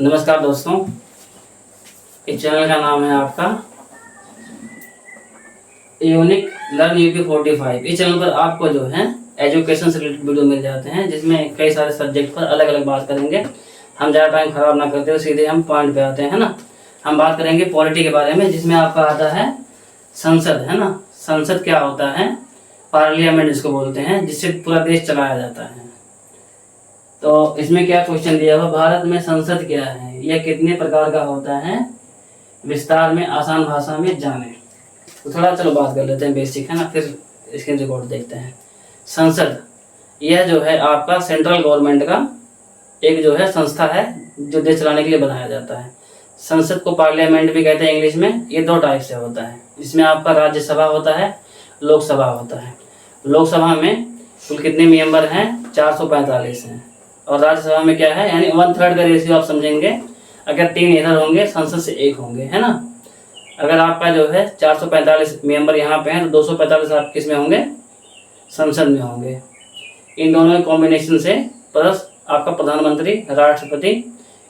नमस्कार दोस्तों, इस चैनल का नाम है आपका यूनिक लर्न यूपी 45। इस चैनल पर आपको जो है एजुकेशन से रिलेटेड वीडियो मिल जाते हैं, जिसमें कई सारे सब्जेक्ट पर अलग अलग बात करेंगे। हम ज़्यादा टाइम खराब ना करते हुए सीधे हम पॉइंट पे आते हैं ना। हम बात करेंगे पॉलिटी के बारे में, जिसमें आपका आता है संसद, है ना। संसद क्या होता है? पार्लियामेंट जिसको बोलते हैं, जिससे पूरा देश चलाया जाता है। तो इसमें क्या क्वेश्चन दिया हुआ, भारत में संसद क्या है, यह कितने प्रकार का होता है, विस्तार में आसान भाषा में जाने। तो थोड़ा चलो बात कर लेते हैं बेसिक, है ना, फिर इसके रिकॉर्ड देखते हैं। संसद यह जो है आपका सेंट्रल गवर्नमेंट का एक जो है संस्था है, जो देश चलाने के लिए बनाया जाता है। संसद को पार्लियामेंट भी कहते हैं इंग्लिश में। ये दो टाइप से होता है, जिसमें आपका राज्यसभा होता है, लोकसभा होता है। लोकसभा में कुल कितने मेंबर हैं? 445 हैं। और राज्यसभा में क्या है, यानी 1/3 का रेशियो आप समझेंगे। अगर 3 इधर होंगे, संसद से 1 होंगे, है ना। अगर आपका जो है 445 मेंबर यहाँ पे हैं, तो 245 आप किस में होंगे? संसद में होंगे। इन दोनों के कॉम्बिनेशन से प्लस आपका प्रधानमंत्री, राष्ट्रपति,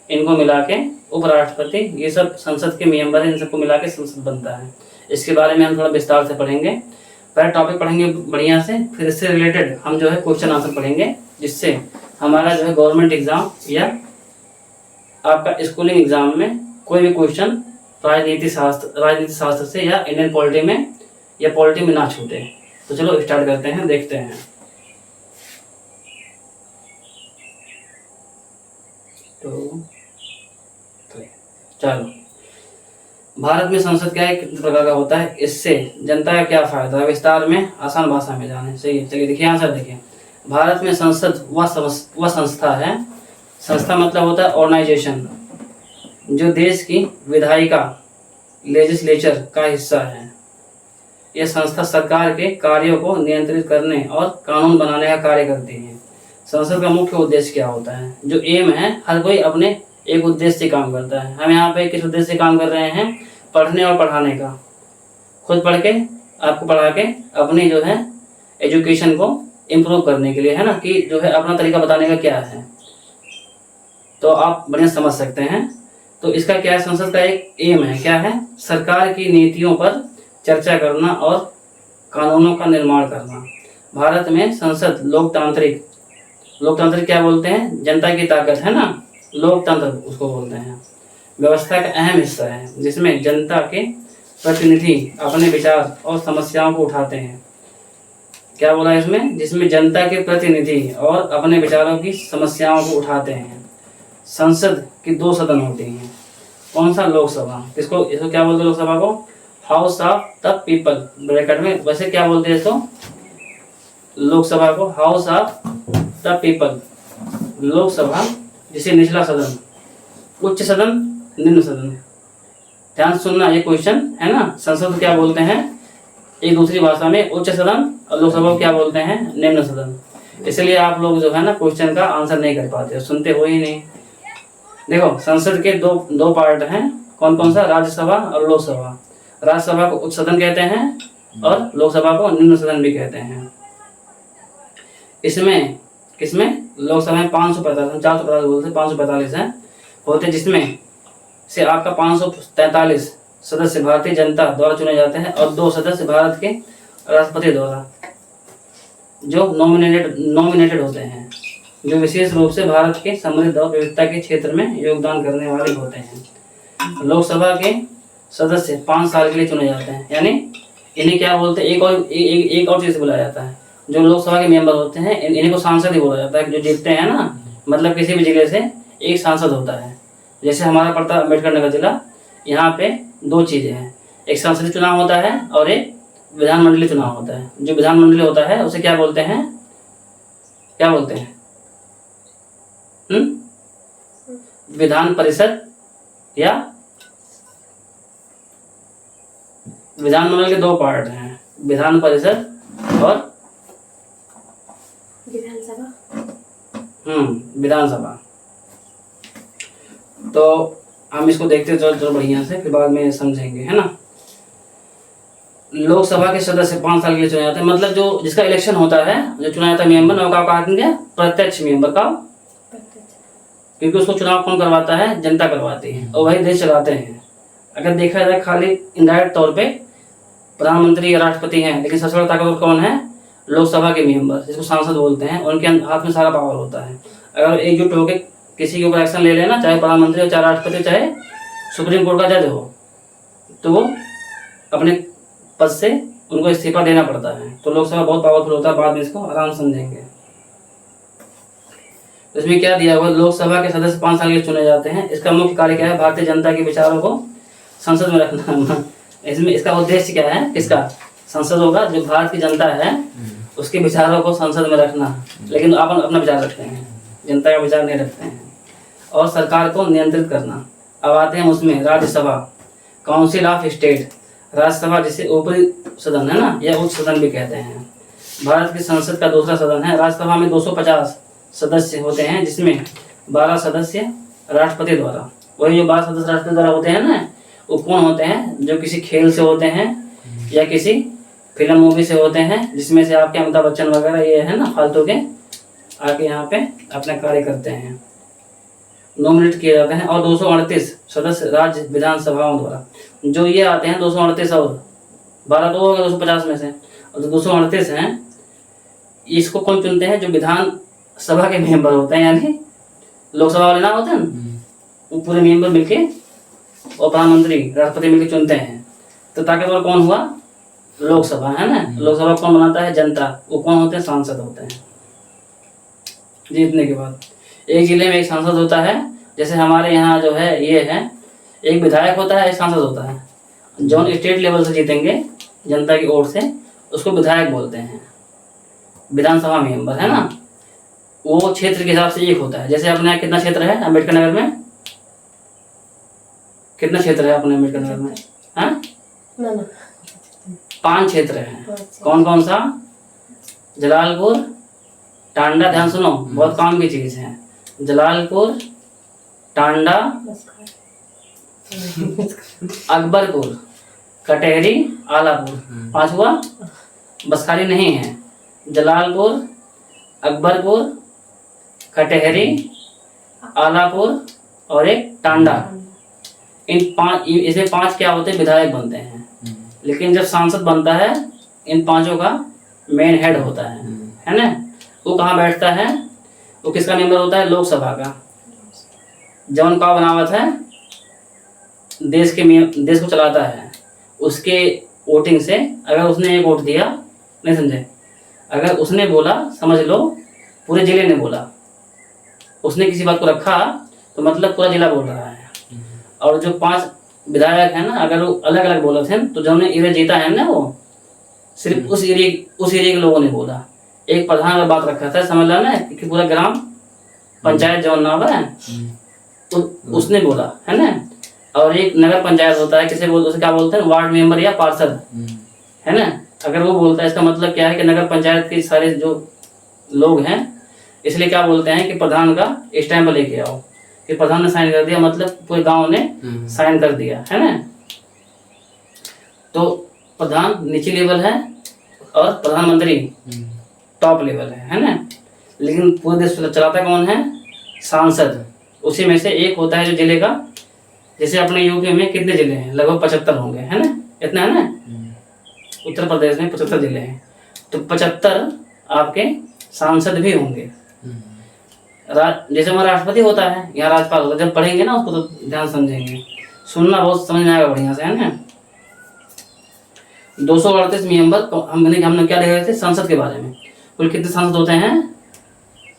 इनको मिला के उपराष्ट्रपति, ये सब संसद के मेंबर हैं। इन सबको मिला के संसद बनता है। इसके बारे में हम थोड़ा विस्तार से पढ़ेंगे। पहले टॉपिक पढ़ेंगे बढ़िया से, फिर इससे रिलेटेड हम जो है क्वेश्चन आंसर पढ़ेंगे, जिससे हमारा जो है गवर्नमेंट एग्जाम या आपका स्कूलिंग एग्जाम में कोई भी क्वेश्चन राजनीति शास्त्र से या इंडियन पॉलिटी में या पॉलिटी में ना छूटे। तो चलो स्टार्ट करते हैं, देखते हैं। तो चलो, भारत में संसद क्या है, कितने प्रकार का होता है, इससे जनता का क्या फायदा है, विस्तार में आसान भाषा में जाने। सही है, चलिए देखिए आंसर देखिए। भारत में संसद वह संस्था है, संस्था मतलब होता है ऑर्गेनाइजेशन, जो देश की विधायिका लेजिस्लेचर का हिस्सा है। यह संस्था सरकार के कार्यों को नियंत्रित करने और कानून बनाने का कार्य करती है। संसद का मुख्य उद्देश्य क्या होता है? जो एम है, हर कोई अपने एक उद्देश्य से काम करता है। हम यहाँ पे किस उद्देश्य से काम कर रहे हैं? पढ़ने और पढ़ाने का, खुद पढ़ के आपको पढ़ा के अपनी जो है एजुकेशन को इम्प्रूव करने के लिए, है ना, कि जो है अपना तरीका बताने का क्या है। तो आप बढ़िया समझ सकते हैं। तो इसका क्या है, संसद का एक एम है, क्या है? सरकार की नीतियों पर चर्चा करना और कानूनों का निर्माण करना। भारत में संसद लोकतांत्रिक क्या बोलते हैं? जनता की ताकत, है ना, लोकतंत्र उसको बोलते हैं। व्यवस्था का अहम हिस्सा है, जिसमें जनता के प्रतिनिधि अपने विचार और समस्याओं को उठाते हैं। क्या बोला इसमें? जिसमें जनता के प्रतिनिधि और अपने विचारों की समस्याओं को उठाते हैं। संसद की 2 सदन होती हैं। कौन सा? लोकसभा। इसको क्या बोलते हैं? लोकसभा को house of the people, bracket में। वैसे क्या बोलते हैं इसको? लोकसभा को house of the people, Lok Sabha, जिसे निचला सदन, उच्च सदन, निम्न सदन। ध्यान सुनना, ये क्वेश्चन है ना। संसद को क्या बोलते हैं एक दूसरी भाषा में? उच्च सदन। और लोकसभा को क्या बोलते हैं? निम्न सदन। इसलिए आप लोग जो है ना क्वेश्चन का आंसर नहीं कर पाते, सुनते हो ही नहीं। देखो, संसद के दो पार्ट हैं। कौन कौन सा? राज्यसभा और लोकसभा। राज्यसभा को उच्च सदन कहते हैं और लोकसभा को निम्न सदन भी कहते हैं। इसमें किसमें? लोकसभा में 545, 445 बोलते हैं, 545 हैं होते, जिसमें से आपका 543 सदस्य भारतीय जनता द्वारा चुने जाते हैं और 2 सदस्य भारत के राष्ट्रपति द्वारा, जो नॉमिनेटेड होते हैं, जो विशेष रूप से भारत के समृद्ध और विविधता के क्षेत्र में योगदान करने वाले होते हैं। लोकसभा के सदस्य 5 साल के लिए चुने जाते हैं, यानी इन्हें क्या बोलते हैं? एक और चीज से बुलाया जाता है। जो लोकसभा के मेंबर होते हैं, इन्हीं को सांसद ही बोला जाता है। जो जीतते हैं ना, मतलब किसी भी जिले से एक सांसद होता है। जैसे हमारा पड़ता अम्बेडकर नगर जिला, यहाँ पे 2 चीजें हैं, एक संसदीय चुनाव होता है और एक विधानमंडलीय चुनाव होता है। जो विधानमंडलीय होता है उसे क्या बोलते हैं? क्या बोलते हैं? विधान परिषद या विधानमंडल के 2 पार्ट हैं, विधान परिषद और विधानसभा। तो हम इसको देखते चलो बढ़िया से, फिर बाद में समझेंगे, है ना। लोकसभा के सदस्य 5 साल के लिए चुने जाते हैं, मतलब जो जिसका इलेक्शन होता है, जो चुना जाता है मेंबर, कहा प्रत्यक्ष मेंबर का क्योंकि उसको चुनाव कौन करवाता है? जनता करवाती है, और वही देश चलाते हैं। अगर देखा जाए खाली इनडायरेक्ट तौर पे प्रधानमंत्री या राष्ट्रपति हैं, लेकिन सबसे बड़ा ताकतवर कौन है? लोकसभा के मेंबर, जिसको सांसद बोलते हैं। उनके हाथ में सारा पावर होता है। अगर एकजुट होकर किसी के ऊपर एक्शन ले लेना, चाहे प्रधानमंत्री हो, चाहे राष्ट्रपति, चाहे सुप्रीम कोर्ट का जज हो, तो वो अपने पद से उनको इस्तीफा देना पड़ता है। तो लोकसभा बहुत पावरफुल होता है, बाद में इसको आराम समझेंगे। तो इसमें क्या दिया हुआ? लोकसभा के सदस्य 5 साल के चुने जाते हैं। इसका मुख्य कार्य क्या है? भारतीय जनता के विचारों को संसद में रखना। इसमें इसका उद्देश्य क्या है? किसका? संसद होगा, जो भारत की जनता है उसके विचारों को संसद में रखना। लेकिन अपन अपना विचार रखते हैं, जनता का विचार नहीं रखते हैं। और सरकार को नियंत्रित करना। अब आते हैं उसमें Rajya Sabha, council of state. Rajya Sabha जिसे ऊपरी सदन है ना, या उच्च सदन भी कहते हैं, भारत की संसद का दूसरा सदन है। राज्यसभा में 250 सदस्य होते हैं, जिसमें 12 सदस्य राष्ट्रपति द्वारा। वही जो 12 सदस्य राष्ट्रपति द्वारा होते हैं ना, वो कौन होते हैं? जो किसी खेल से होते हैं या किसी फिल्म मूवी से होते हैं, जिसमें से आपके अमिताभ बच्चन वगैरह ये है ना फालतू के आके यहाँ पे अपना कार्य करते हैं, नॉमिनेट किए जाते हैं। और 238 सदस्य राज्य विधानसभाओं द्वारा। जो ये आते हैं 238 और 12 तो हो गए 250 में से, और जो 238 हैं इसको कौन चुनते हैं? जो विधान सभा के मेंबर होते हैं, यानी लोकसभा वाले ना होते हैं, वो पूरे मेंबर मिलके और प्रधानमंत्री राष्ट्रपति मिलकर चुनते हैं। तो ताकतवर कौन हुआ? लोकसभा है ना। लोकसभा कौन बनाता है? जनता। वो कौन होते हैं? सांसद होते हैं। जीतने के बाद एक जिले में एक सांसद होता है। जैसे हमारे यहाँ जो है ये है, एक विधायक होता है, एक सांसद होता है। जो स्टेट लेवल से जीतेंगे जनता की ओर से, उसको विधायक बोलते हैं, विधानसभा मेंबर है ना। वो क्षेत्र के हिसाब से एक होता है। जैसे अपने यहाँ कितना क्षेत्र है अम्बेडकर नगर में? कितना क्षेत्र है अपने अम्बेडकर नगर में? हाँ, 5 क्षेत्र हैं। कौन कौन सा? जलालपुर, टांडा, ध्यान सुनो, बहुत काम की चीज है। जलालपुर, टांडा, अकबरपुर, कटहरी, आलापुर। 5 हुआ। बसखाली नहीं है। जलालपुर, अकबरपुर, कटहरी, आलापुर और एक टांडा। इन 5, इसमें 5 क्या होते हैं? विधायक बनते हैं। लेकिन जब सांसद बनता है, इन 5 का मेन हेड होता है ना। वो कहाँ बैठता है? वो किसका मेंबर होता है? लोकसभा का। जब का बनावट है, देश को चलाता है, उसके वोटिंग से। अगर उसने एक वोट दिया, नहीं समझे, अगर उसने बोला, समझ लो पूरे जिले ने बोला, उसने किसी बात को रखा, तो मतलब पूरा जिला बोल रहा है। और जो 5 विधायक है ना, अगर वो अलग अलग बोले थे, तो जो एरिया जीता है ना, वो सिर्फ उस एरिया के लोगों ने बोला। एक प्रधान अगर बात रखा था, समझ लो ना, कि पूरा ग्राम पंचायत जो नाम है, तो उसने बोला है ना। और एक नगर पंचायत होता है, किसे बोलते, उसे क्या बोलते हैं? वार्ड मेंबर या पार्षद है ना। अगर वो बोलता है, इसका मतलब क्या है कि नगर पंचायत के सारे जो लोग हैं, इसलिए क्या बोलते हैं कि प्रधान का स्टैम्प लेके आओ, कि प्रधान ने साइन कर दिया, मतलब पूरे गांव ने साइन कर दिया है ना। तो प्रधान नीचे लेवल है और प्रधानमंत्री टॉप लेवल है ना। लेकिन पूरे देश चलाता कौन है? सांसद। उसी में से एक होता है जो जिले का, जैसे अपने यूपी में कितने जिले हैं? लगभग 75 होंगे है ना, इतना है ना। उत्तर प्रदेश में 75 जिले हैं, तो 75 आपके सांसद भी होंगे। जैसे हमारा राष्ट्रपति होता है, यहाँ राज्यपाल होता है। जब पढ़ेंगे ना उसको तो ध्यान समझेंगे, सुनना बहुत समझ में आएगा बढ़िया से है ना। 238 मेंबर। हमने क्या देख रहे थे? संसद के बारे में। कुल कितने सांसद होते हैं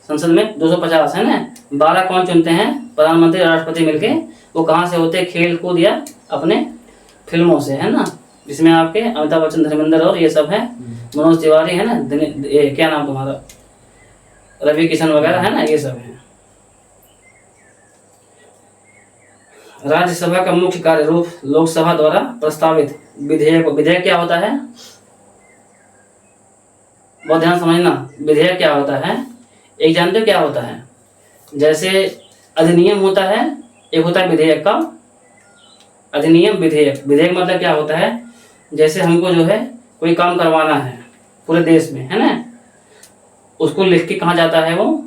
संसद में? 250 है ना। 12 कौन चुनते हैं? प्रधानमंत्री राष्ट्रपति मिलके। वो कहाँ से होते हैं? खेल कूद या अपने फिल्मों से है ना, जिसमें आपके अमिताभ बच्चन, धर्मेंद्र और ये सब है, मनोज तिवारी है ना, क्या नाम तुम्हारा, रवि किशन वगैरह है ना, ये सब है। राज्यसभा का मुख्य कार्य रूप लोकसभा द्वारा प्रस्तावित विधेयक क्या होता है? बहुत ध्यान समझना। विधेयक क्या होता है? एक जानते हो क्या होता है? जैसे अधिनियम होता है, एक होता है विधेयक का। अधिनियम, विधेयक। विधेयक मतलब क्या होता है? जैसे हमको जो है कोई काम करवाना है पूरे देश में है ना, उसको लिख के कहाँ जाता है? वो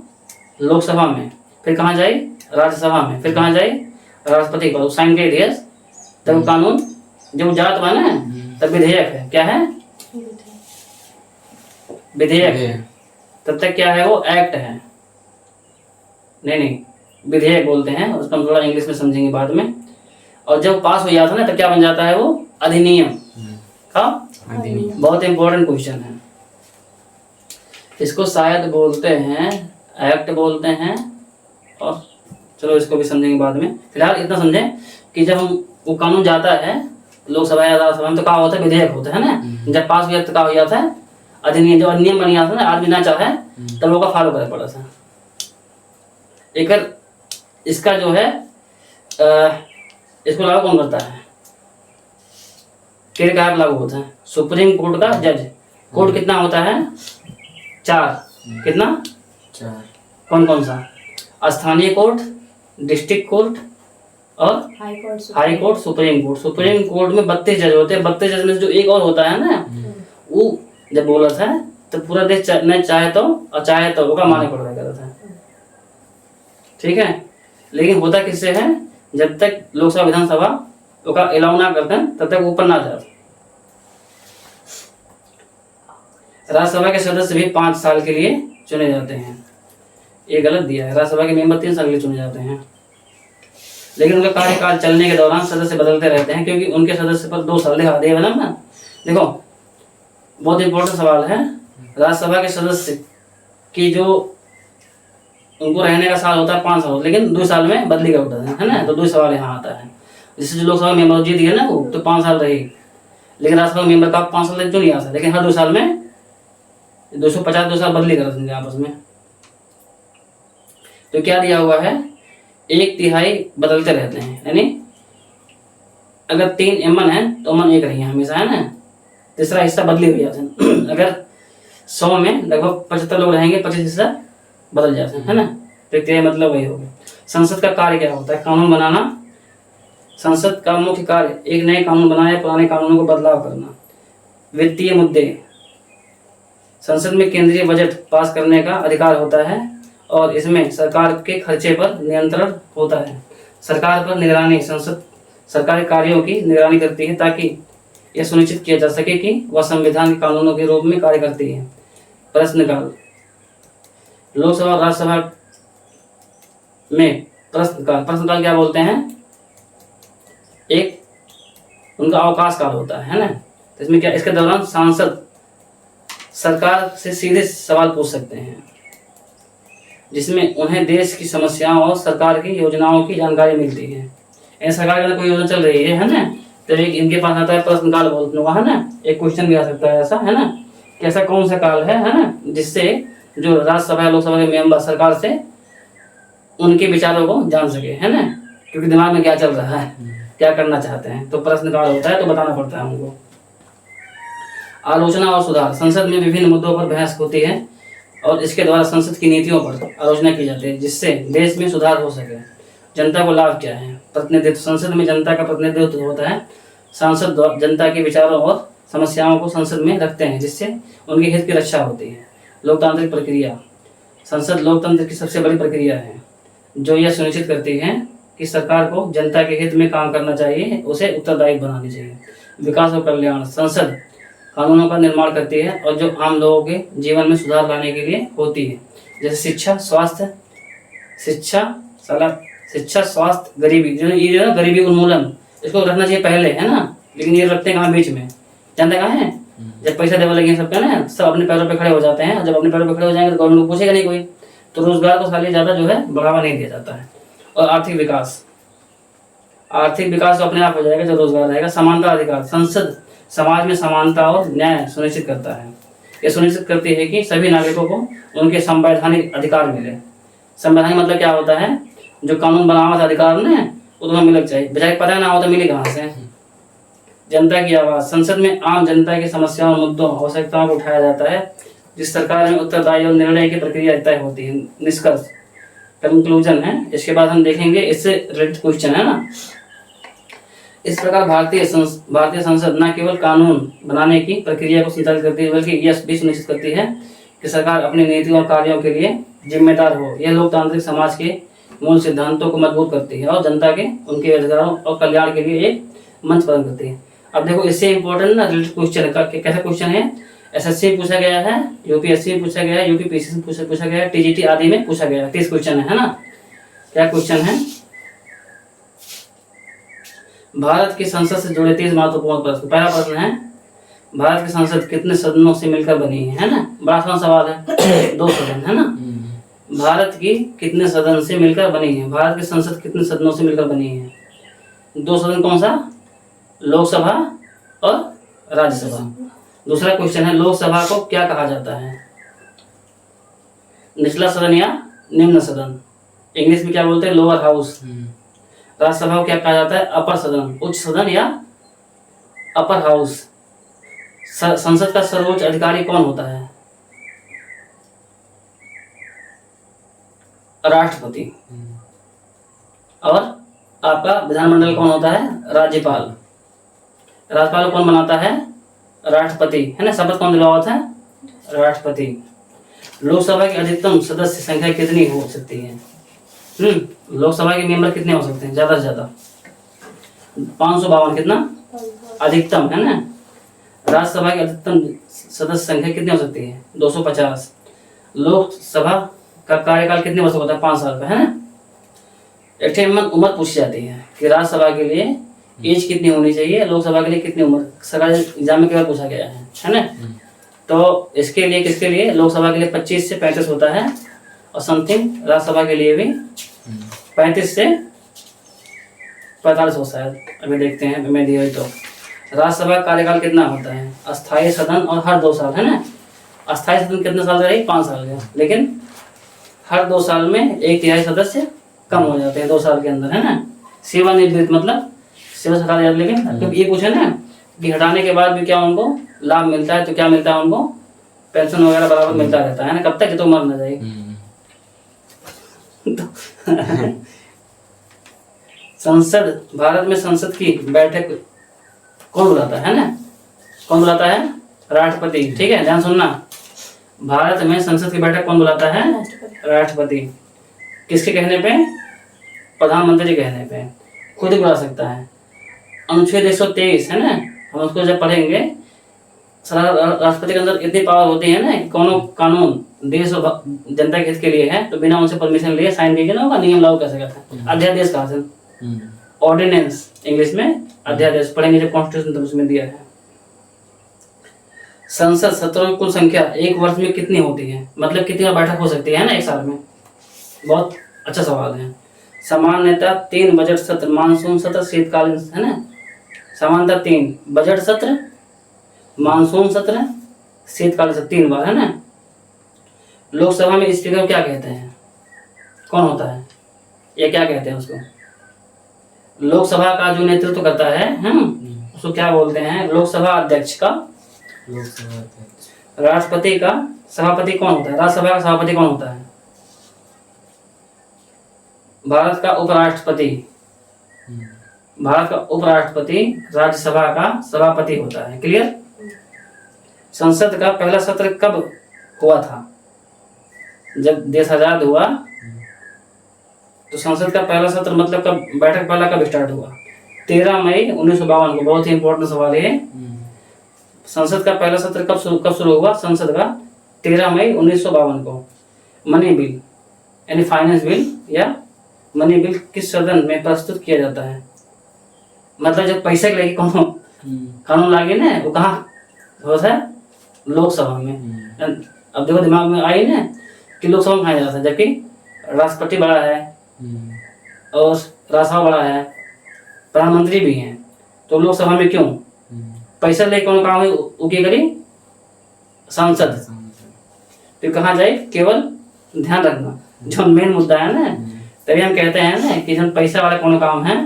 लोकसभा में। फिर कहाँ जाए, राज्यसभा में, फिर कहाँ जाए, राष्ट्रपति पर साइन कर दिया, तब कानून जब जात बना है तब विधेयक है। क्या है, विधेयक है। तब तक क्या है, वो एक्ट है, नहीं विधेयक बोलते हैं उसको, हम थोड़ा इंग्लिश में समझेंगे बाद में। और जब पास हो जाता है ना तब क्या बन जाता है, वो अधिनियम का। बहुत इंपॉर्टेंट क्वेश्चन है, इसको शायद बोलते हैं एक्ट बोलते हैं, और चलो इसको भी समझेंगे बाद में। फिलहाल इतना समझें कि जब हम वो कानून जाता है लोकसभा या राज्यसभा में तो क्या होता है, विधेयक होता है ना। जब पास हो जाता तो क्या हो जाता है, अधिनियम। जब अधिनियम बन जाता है ना, आदमी ना चाहे तब लोग का फॉलो करे पड़ा था। एक इसका जो है इसको लागू कौन करता है, किसके कारण लागू होता है, सुप्रीम कोर्ट का जज। कोर्ट कितना होता है, 4। कितना, 4। कौन कौन सा, स्थानीय कोर्ट, डिस्ट्रिक्ट कोर्ट और high court, supreme court. Supreme court में 32 जज होते हैं। 32 जज में जो एक और होता है ना, वो जब बोला था तो पूरा देश न चाहे तो और चाहे तो होगा माने पड़ रहा था। ठीक है, लेकिन होता किससे है, जब तक लोकसभा विधानसभा का अलाउ ना करते हैं तब तक ऊपर ना जाते। राज्यसभा के सदस्य भी 5 साल के लिए चुने जाते हैं। ये गलत दिया है, राज्यसभा के मेंबर 3 साल के लिए चुने जाते हैं, लेकिन उनका कार्यकाल चलने के दौरान सदस्य बदलते रहते हैं, क्योंकि उनके सदस्य पर 2 साल दिखा दिए ना। देखो बहुत इंपॉर्टेंट सवाल है, राज्यसभा के सदस्य की जो उनको रहने का साल होता है 5 साल, लेकिन 2 साल में बदली का होता है ना। तो 2 सवाल यहाँ आता है। जैसे जो लोकसभा मेंबर जीत गया ना वो तो 5 साल रही, लेकिन राज्यसभा मेंबर का 5 साल तक क्यों नहीं आ सकता, लेकिन हर 2 साल में 250 2 साल बदली कर देंगे आपस में। तो क्या दिया हुआ है, 1/3 बदलते रहते हैं, यानी अगर 3 एमन है तो अमन 1 रही है हमेशा, है ना। तीसरा हिस्सा बदली हुई जाते हैं। अगर 100 में लगभग 75 लोग रहेंगे, 25 हिस्सा बदल जाते हैं, है ना। तो तेरा मतलब वही हो गया। संसद का कार्य क्या होता है, कानून बनाना। संसद का मुख्य कार्य एक नए कानून बनाना या पुराने कानूनों को बदलाव करना। वित्तीय मुद्दे, संसद में केंद्रीय बजट पास करने का अधिकार होता है और इसमें सरकार के खर्चे पर नियंत्रण होता है। सरकार पर निगरानी, संसद सरकारी कार्यों की निगरानी करती है ताकि यह सुनिश्चित किया जा सके कि वह संविधान के कानूनों के रूप में कार्य करती है। प्रश्नकाल, लोकसभा और राज्यसभा में प्रश्नकाल क्या बोलते हैं, एक उनका अवकाश काल होता है ना। तो इसमें क्या, इसके दौरान सांसद सरकार से सीधे सवाल पूछ सकते हैं, जिसमें उन्हें देश की समस्याओं और सरकार की योजनाओं की जानकारी मिलती है। ऐसे सरकार की कोई योजना चल रही है ना, तो एक इनके पास आता है प्रश्नकाल बोलते हैं ना। एक क्वेश्चन भी आ सकता है ऐसा, है ना, कि ऐसा कौन सा काल है ना, जिससे जो राज्यसभा लोकसभा के मेंबर सरकार से उनके विचारों को जान सके, है ना, क्योंकि दिमाग में क्या चल रहा है, क्या करना चाहते हैं। तो प्रश्नकाल होता है तो बताना पड़ता है हमको। आलोचना और सुधार, संसद में विभिन्न मुद्दों पर बहस होती है और इसके द्वारा संसद की नीतियों पर आलोचना की जाती है, जिससे देश में सुधार हो सके। जनता को लाभ क्या है, प्रतिनिधित्व, संसद में जनता का प्रतिनिधित्व होता है। सांसद जनता के विचारों और समस्याओं को संसद में रखते हैं, जिससे उनके हित की रक्षा होती है। लोकतांत्रिक प्रक्रिया, संसद लोकतंत्र की सबसे बड़ी प्रक्रिया है जो यह सुनिश्चित करती है कि सरकार को जनता के हित में काम करना चाहिए, उसे उत्तरदायी बनानी चाहिए। विकास और कल्याण, संसद कानूनों का निर्माण करती है और जो आम लोगों के जीवन में सुधार लाने के लिए होती है, जैसे शिक्षा, स्वास्थ्य, स्वास्थ्य, गरीबी। ये जो है गरीबी उन्मूलन, इसको रखना चाहिए पहले, है ना, लेकिन ये रखते हैं कहाँ, बीच में। जानते कहाँ है, जब पैसा देने लगे सबका ना, सब अपने पैरों पे खड़े हो जाते हैं। जब अपने पैरों पे खड़े हो जाएंगे तो गवर्नमेंट को पूछेगा नहीं कोई, तो रोजगार को साले ज़्यादा जो है बढ़ावा नहीं दिया जाता है। और आर्थिक विकास, तो अपने आप हो जाएगा जब रोजगार रहेगा। समानता अधिकार, संसद समाज में समानता और न्याय सुनिश्चित करता है। यह सुनिश्चित करती है कि सभी नागरिकों को उनके संवैधानिक अधिकार मिले। संवैधानिक मतलब क्या होता है, जो कानून बनावा था अधिकार ने वो तुम्हें मिलना चाहिए, बजाय पता ना हो तो मिले कहाँ से। जनता की आवाज़, संसद में आम जनता की समस्याओं, मुद्दों, आवश्यकताओं को उठाया जाता है, जिस सरकार में उत्तरदायी और निर्णय की प्रक्रिया तय होती है। निष्कर्ष, कंक्लूजन है, इसके बाद हम देखेंगे इससे रिलेटेड क्वेश्चन है ना। इस प्रकार भारतीय संसद न केवल कानून बनाने की प्रक्रिया को संचालित करती है, बल्कि यह भी सुनिश्चित करती है कि सरकार अपनी नीतियों और कार्यों के लिए जिम्मेदार हो। यह लोकतांत्रिक समाज के मूल सिद्धांतों को मजबूत करती है और जनता के उनके अधिकारों और कल्याण के लिए एक मंच प्रदान करती है। अब देखो इससे इम्पोर्टेंट ना रिलेटेड क्वेश्चन का कैसा क्वेश्चन है, एसएससी पूछा गया है, यूपीएससी में पूछा गया है, यूपीपीएससी में पूछा गया है, टीजीटी आदि में पूछा गया है। 30 क्वेश्चन है ना। क्या क्वेश्चन है, भारत की संसद से जुड़े 30 महत्वपूर्ण प्रश्न। पहला प्रश्न है, भारत की संसद कितने सदनों से मिलकर बनी है ना। बड़ा आसान सवाल है। 2 सदन है ना। भारत की कितने सदन से मिलकर बनी है, भारत की संसद कितने सदनों से मिलकर बनी है। 2 सदन कौन सा, लोकसभा और राज्यसभा। दूसरा क्वेश्चन है, लोकसभा को क्या कहा जाता है, निचला सदन या निम्न सदन। इंग्लिश में क्या बोलते हैं, लोअर हाउस। राज्यसभा को क्या कहा जाता है, अपर सदन, उच्च सदन या अपर हाउस। संसद का सर्वोच्च अधिकारी कौन होता है, राष्ट्रपति। और आपका विधानमंडल कौन होता है, राज्यपाल। राज्यपाल को कौन बनाता है, राष्ट्रपति है ना। शपथ कौन दिलवाता है, राष्ट्रपति। लोकसभा की अधिकतम सदस्य संख्या कितनी हो सकती है, लोकसभा के मेंबर कितने हो सकते हैं, ज्यादा से ज्यादा 552, कितना अधिकतम है ना। राज्यसभा की अधिकतम सदस्य संख्या कितनी हो सकती है, 250। लोकसभा का कार्यकाल कितने वर्ष होता है, 5 साल का है ना। एक उम्र पूछी जाती है कि राज्यसभा के लिए एज कितनी होनी चाहिए, लोकसभा के लिए कितनी उम्र, सरकारी एग्जाम में केवल पूछा गया है ना। तो इसके लिए किसके लिए, लोकसभा के लिए 25 से 35 होता है और समथिंग राज्यसभा के लिए भी 35 से 45 हो शायद, अभी देखते हैं मैं दिया तो। राज्यसभा का कार्यकाल कितना होता है, अस्थायी सदन और हर 2 साल है ना। अस्थायी सदन कितने साल का रही, 5 साल का, लेकिन हर 2 साल में 1/3 सदस्य कम हो जाते हैं 2 साल के अंदर है ना। सेवानिवृत्त मतलब सेवा से हटा जाते, लेकिन ये पूछे ना कि हटाने के बाद भी क्या उनको लाभ मिलता है, तो क्या मिलता है उनको, पेंशन वगैरह बराबर मिलता रहता है ना, कब तक, तो मर न जाए। संसद, भारत में संसद की बैठक कौन बुलाता है ना, कौन बुलाता है, राष्ट्रपति। ठीक है, ध्यान सुनना, भारत में संसद की बैठक कौन बुलाता है, राष्ट्रपति। किसके कहने पे, प्रधानमंत्री के कहने पे, खुद ही बुला सकता है। अनुच्छेद 123 है ना, हम उसको जब पढ़ेंगे, राष्ट्रपति के अंदर इतनी पावर होती है ना, कौन कानून देश और जनता के हित के लिए है तो बिना उनसे परमिशन लिए साइन कीजिए ना, होगा नियम लागू कैसे करता है। अध्यादेश कहा से, ऑर्डिनेंस इंग्लिश में, अध्यादेश पढ़ेंगे जब कॉन्स्टिट्यूशन तब उसमें दिया है। संसद सत्रों की कुल संख्या एक वर्ष में कितनी होती है, मतलब कितनी बार बैठक हो सकती है ना एक साल में। बहुत अच्छा सवाल है। सामान्यतः 3 बजट सत्र, मानसून सत्र, शीतकालीन है ना। सामान्यतः 3 बजट सत्र, मानसून सत्र, शीतकालीन सत्र, 3 बार है ना। लोकसभा में स्पीकर क्या कहते हैं, कौन होता है, ये क्या कहते हैं उसको, लोकसभा का जो नेतृत्व करता है उसको क्या बोलते हैं, लोकसभा अध्यक्ष का, लोकसभा अध्यक्ष। राष्ट्रपति का सभापति कौन होता है, राज्यसभा का सभापति कौन होता है, भारत का उपराष्ट्रपति। भारत का उपराष्ट्रपति राज्यसभा का सभापति होता है। क्लियर। संसद का पहला सत्र कब हुआ था, जब देश आजाद हुआ तो संसद का पहला सत्र मतलब कब, बैठक पहला कब स्टार्ट हुआ, 13 मई 1952 को। बहुत ही इंपॉर्टेंट सवाल है। संसद का पहला सत्र कब शुरू हुआ, संसद का 13 मई 1952 को। मनी बिल यानी फाइनेंस बिल या मनी बिल किस सदन में प्रस्तुत किया जाता है, मतलब जब पैसे के लिए कानून लागे ना, वो कहाँ होता है, लोकसभा में। अब देखो दिमाग में आई ना कि लोकसभा में खाया जाता है, जबकि राष्ट्रपति बड़ा है और राज्यसभा बड़ा है, प्रधानमंत्री भी हैं, तो लोकसभा में क्यों, पैसा लेके कौन काम है उके करी, सांसद। तो कहाँ जाए, केवल ध्यान रखना जो मेन मुद्दा है ना, तभी हम कहते हैं ना कि जब पैसा वाला कौन काम है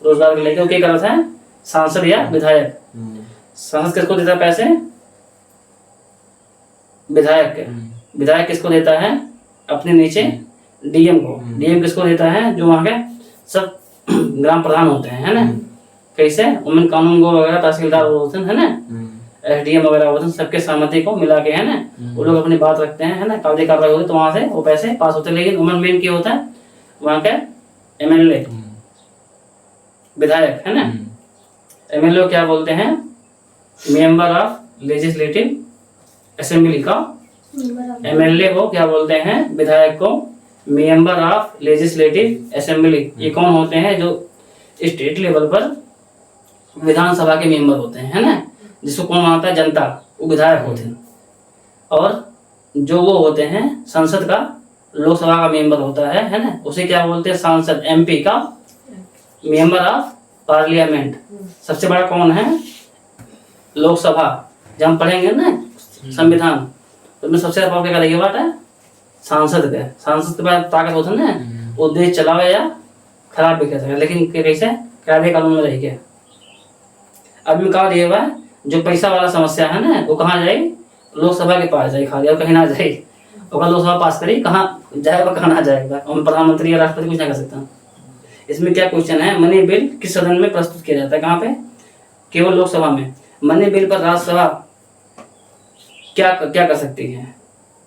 रोजगार के लेके, क्या करता है, सांसद या विधायक। सांसद किसको देता है पैसे, विधायक के। विधायक किसको देता है, अपने नीचे डीएम को। डीएम किसको देता है, जो वहाँ के सब ग्राम प्रधान होते हैं है ना, कैसे उनमें कानून गो वगैरह तहसीलदार होते हैं ना, एसडीएम वगैरह होते हैं, सबके सहमति को मिला के है ना, वो लोग अपनी बात रखते हैं है ना, कागजी कार्रवाई होती है तो वहाँ से वो पैसे पास होते हैं। लेकिन उमन मेन क्या होता है, वहाँ के एमएलए विधायक है ना। एमएलए को क्या बोलते हैं? मेंबर ऑफ लेजिस्लेटिव असेंबली का। एमएलए को क्या बोलते हैं? विधायक को मेंबर ऑफ लेजिस्लेटिव असेंबली। ये कौन होते हैं? जो स्टेट लेवल पर विधानसभा के मेंबर होते हैं, है ना। जिसको कौन मानता है? जनता। वो विधायक होते हैं। और जो वो होते हैं संसद का, लोकसभा का मेंबर होता है ना, उसे क्या बोलते हैं? सांसद। एमपी का मेंबर ऑफ पार्लियामेंट। सबसे बड़ा कौन है? लोकसभा। जब हम पढ़ेंगे ना संविधान, तो उसमें सबसे ज्यादा क्या करेगी बात है? सांसद का। सांसद के पास ताकत होता है ना, वो देश चलावे या खराब भी कर सके, लेकिन कैसे? कायदे कानून में रह के। अब में कहा दिया हुआ है, जो पैसा वाला समस्या है ना, वो कहाँ जाए? लोकसभा के पास जाए खाली, और कहीं ना जाए। और लोकसभा पास करी, कहाँ जाएगा कहाँ ना जाएगा, और प्रधानमंत्री या राष्ट्रपति कुछ नहीं कर सकता। इसमें क्या क्वेश्चन है? मनी बिल किस सदन में प्रस्तुत किया जाता है? कहाँ पे? केवल लोकसभा में। मनी बिल पर राज्यसभा क्या कर सकती है?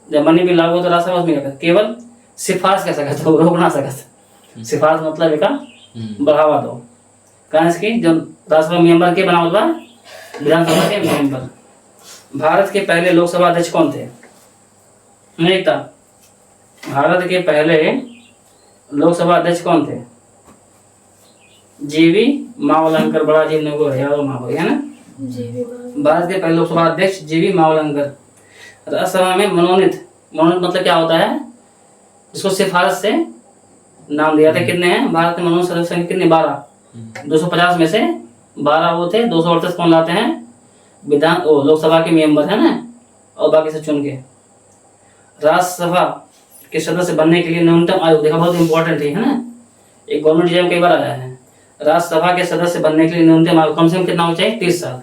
जब मनी बिल लागू हो तो राज्यसभा उसमें क्या कर? केवल सिफारिश कर सकता है, रोक ना सकता। सिफारिश मतलब एक बढ़ावा दो। कारण इसकी जो राज्यसभा मेंबर के बनावट बा, विधानसभा के मेंबर। भारत के पहले लोकसभा अध्यक्ष कौन थे? नहीं था। भारत के पहले लोकसभा अध्यक्ष कौन थे? जीवी मावलंकर। बड़ा अजीब ने को याद मावल है ना। भारत के पहले लोकसभा अध्यक्ष जीवी मावलंकर। राज्यसभा में मनोनीत मतलब क्या होता है? जिसको सिफारिश से नाम दिया था। कितने हैं भारत में मनोनीत सदस्य संख्या? कितने? 12। 250 में से 12 वो थे। 238 कौन लाते हैं? लोकसभा के मेंबर है ना, और बाकी से चुन के। राज्यसभा के सदस्य बनने के लिए न्यूनतम आयु, देखा बहुत इंपॉर्टेंट है ना, एक गवर्नमेंट एग्जाम कई बार आया है। राज्यसभा के सदस्य बनने के लिए न्यूनतम आयु कम से कम कितना होना चाहिए? 30 साल।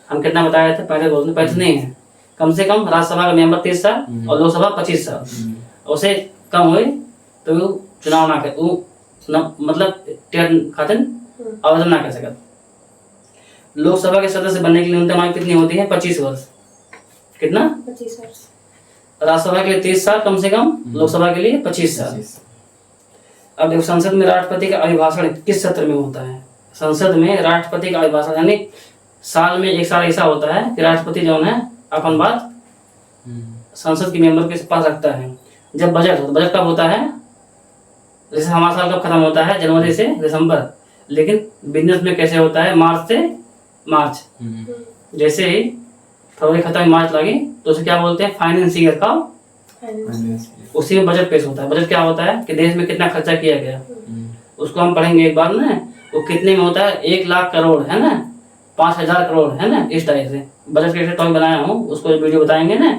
हम कितना बताया था पहले? बोलते 35 नहीं है, कम से कम राज्यसभा का मेंबर 30 साल और लोकसभा 25 साल। उसे कम हुई तो चुनाव ना कर, मतलब खातिर आवेदन ना कर सकता। लोकसभा के सदस्य बनने के लिए न्यूनतम आयु कितनी होती है? 25 वर्ष। कितना? 25 वर्ष। राज्यसभा के लिए 30 साल कम से कम, लोकसभा के लिए 25 साल। अब देखो, संसद में राष्ट्रपति का अभिभाषण किस सत्र में होता है? संसद में राष्ट्रपति का अभिभाषण यानी साल में एक साल ऐसा होता है कि राष्ट्रपति जो है अपन बात संसद के मेंबर के पास रखता है। जब बजट होता, बजट कब होता है? जैसे हमारा साल कब खत्म होता है? जनवरी से दिसंबर। लेकिन बिजनेस में कैसे होता है? मार्च से मार्च। जैसे ही फरवरी खत्म, मार्च लगी, तो उसे क्या बोलते हैं? फाइनेंस ईयर का। उसी में बजट पेश होता है। बजट क्या होता है कि देश में कितना खर्चा किया गया, उसको हम पढ़ेंगे एक बार ना। वो कितने में होता है? 1 लाख करोड़ है ना, 5000 करोड़ है ना, इस टाइप से बजट के टॉपिक बनाया हूँ। उसको वीडियो बताएंगे ना,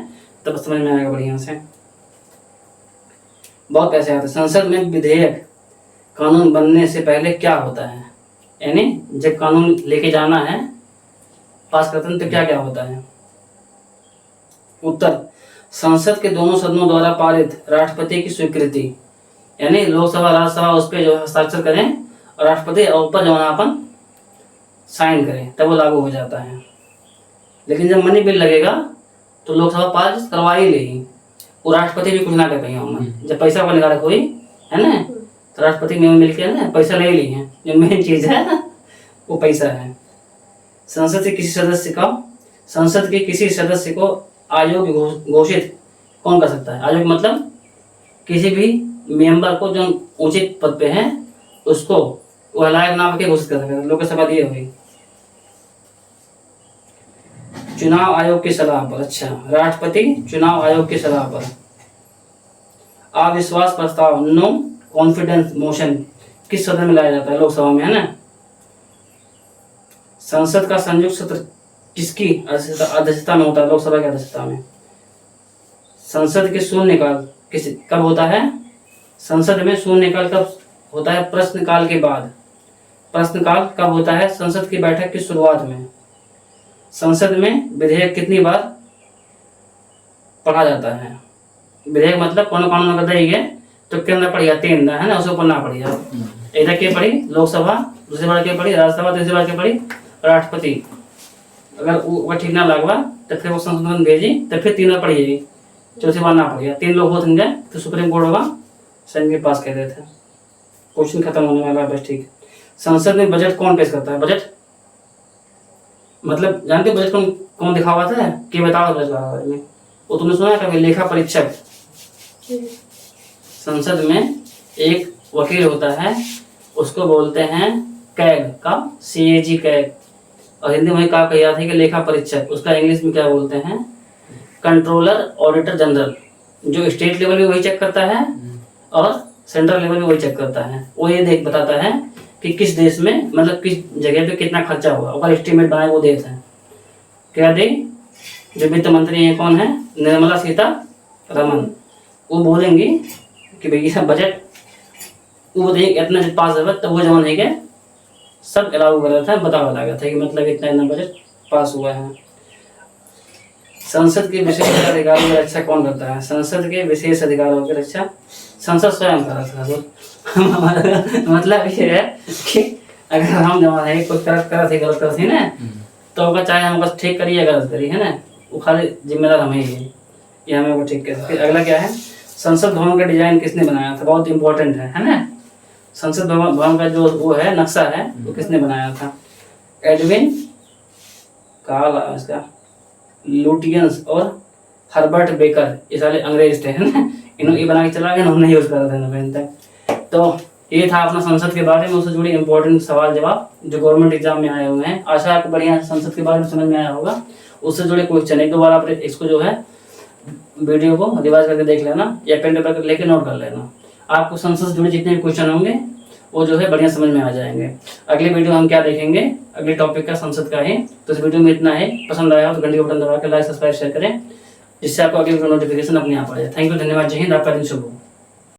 तब समझ में आएगा बढ़िया से। बहुत पैसे आते हैं। संसद में विधेयक कानून बनने से पहले क्या होता है? यानी जब कानून लेके जाना है, पास करते हैं, तो क्या क्या होता है? उत्तर, संसद के दोनों सदनों द्वारा पारित राष्ट्रपति की स्वीकृति, यानी लोकसभा राज्यसभा उस पर जो हस्ताक्षर करें और राष्ट्रपति ऊपर जो अपन साइन करें, तब वो लागू हो जाता है। लेकिन जब मनी बिल लगेगा तो लोकसभा पास करवा ही लेगी, वो राष्ट्रपति भी कुछ ना कर पाएंगे। जब पैसा को निकाल हुई है ना, तो राष्ट्रपति ने मिल के ना पैसा ले ली है। जो मेन चीज है वो पैसा है। संसद के किसी सदस्य को आयोग घोषित कौन कर सकता है? आयोग मतलब किसी भी मेंबर को जो उचित पद पे है उसको वह लायक नाम के घोषित कर सकता है। लोकसभा दिए हुई। चुनाव आयोग की सलाह पर, अच्छा, राष्ट्रपति चुनाव आयोग की सलाह पर अविश्वास प्रस्ताव, नो कॉन्फिडेंस मोशन किस सदन में लाया जाता है? लोकसभा में, है ना। संसद का संयुक्त सत्र किसकी अध्यक्षता में होता है? लोकसभा की अध्यक्षता में। संसद के शून्यकाल कब होता है? संसद में शून्यकाल कब होता है? प्रश्नकाल के बाद। प्रश्नकाल कब होता है? संसद की बैठक की शुरुआत में। संसद में विधेयक कितनी बार पढ़ा जाता है? विधेयक मतलब कौन कानून अगर देंगे तो केंद्र पढ़िया 3 है ना, उसके ऊपर ना पढ़िया। इधर के पढ़ी लोकसभा, दूसरी बार के पढ़ी राज्यसभा, तीसरी बार के पढ़ी राष्ट्रपति। अगर वो ठीक ना लगवा तो फिर वो संशोधन भेजी, तो फिर 3 बार पढ़िएगी, चौथी बार ना पढ़िया। 3 लोग होते तो सुप्रीम कोर्ट होगा संघ पास कर देते। क्वेश्चन खत्म होने वाला है, बस ठीक। संसद में बजट कौन पेश करता है? बजट मतलब जानते हो बजट कौन कौन दिखा हुआ था कि बताओ बजट के बारे में? वो तुमने सुना है कभी? लेखा परीक्षक। संसद में एक वकील होता है, उसको बोलते हैं कैग का, CAG कैग, और हिंदी में क्या कहा था कि लेखा परीक्षक। उसका इंग्लिश में क्या बोलते हैं? Controller auditor general. जो स्टेट लेवल पे वही चेक करता है और सेंट्रल लेवल पे वही चेक करता है। वो ये देख बताता है कि किस देश में मतलब किस जगह पे कितना खर्चा हुआ, और एस्टीमेट बनाए वो देता है। क्या दे? जो वित्त मंत्री हैं कौन है? निर्मला सीतारमण। वो बोलेंगे कि भाई सब बजट वो बताइए इतना जब पास हुआ, तब वो जवान है क्या सब अलाउ कर रहा था, बतावा लगा था कि मतलब इतना इतना बजट पास हुआ है। संसद के विशेष अधिकारों की रक्षा कौन करता है? संसद के विशेष अधिकारों की रक्षा संसद स्वयं करता है। मतलब ये है कि अगर हम जमा है कोई गलत करते ना, तो होगा चाहे हम बस ठीक करिए गलत करिए, है ना, वो खाली जिम्मेदार हमें ही है, ये हमें वो ठीक कर। फिर अगला क्या है? संसद भवन का डिजाइन किसने बनाया था? बहुत इंपॉर्टेंट है ना। संसद भवन का जो वो है नक्शा है वो किसने बनाया था? एडविन कार्ल इसका लुटियंस और हर्बर्ट बेकर, ये सारे अंग्रेज थे, है ना। इन्होंने बना के चला गया, उन्होंने यूज करा था पहले तक। तो ये था अपना संसद के बारे में, उससे जुड़े इंपॉर्टेंट सवाल जवाब जो गवर्नमेंट एग्जाम में आए हुए हैं। आशा आपको बढ़िया संसद के बारे में समझ में आया होगा। उससे जुड़े क्वेश्चन एक दो बार आप इसको जो है वीडियो को रिवाइज करके देख लेना या पेन पेपर लेके नोट कर लेना। आपको संसद से जुड़े जितने भी क्वेश्चन होंगे वो जो है बढ़िया समझ में आ जाएंगे। अगली वीडियो हम क्या देखेंगे? अगले टॉपिक का संसद का है। तो इस वीडियो में इतना है। पसंद आया हो तो घंटी का बटन दबा के लाइक सब्सक्राइब शेयर करें, जिससे आपको अगली वीडियो नोटिफिकेशन अपने आप आ जाए। थैंक यू, धन्यवाद, जय हिंद, आपका दिन शुभ हो।